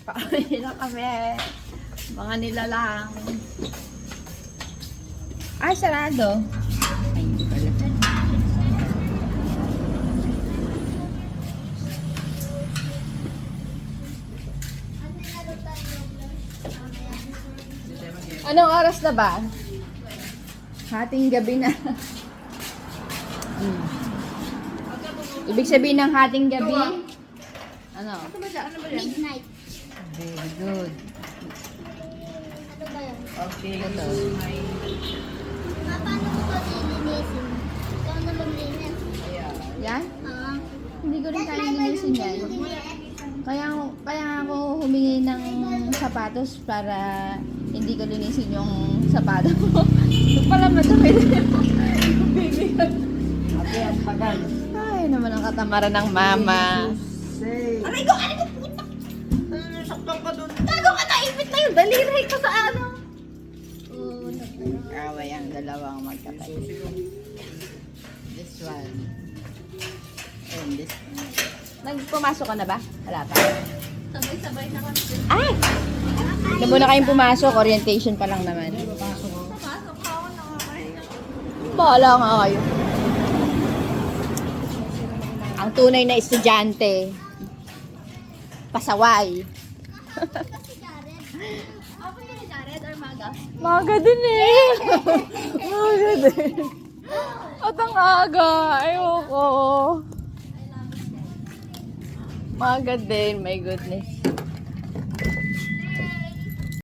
Pauwi na kami. Mga nilalang. Ay, sarado. Ay, hindi pala. Anong oras na ba? Hating gabi na. Ibig sabihin ng hating gabi? Ano? Ano ba siya? Midnight. Very good. Ano ba yan? Okay, ito. Paano ko ba lilinisin? Ikaw na maglinis. Yan? Ah. Hindi ko rin kaya linisin yan. Kaya ako humingi ng sapatos para hindi ko linisin yung sapato mo. Ito pala madami. Ay, naman ang katamaran ng mama. Aray ko, puta! Saktan ka doon. Tago ka, naipit na yung daliri ko sa ano. Away ang dalawang magkapatid. This one. And this one. Nagpumasok ka na ba? Wala pa. Sabay-sabay na kami. Ay! Hindi muna kayong pumasok. Orientation pa lang naman. Pasok ako, nakakahiya. Bahala nga kayo. Ang tunay na estudyante. Pasaway. Si Jared. Ako ni Jared or Maga? Maga din eh. Maga din. At ang aga. Ayoko. Maga din. My goodness.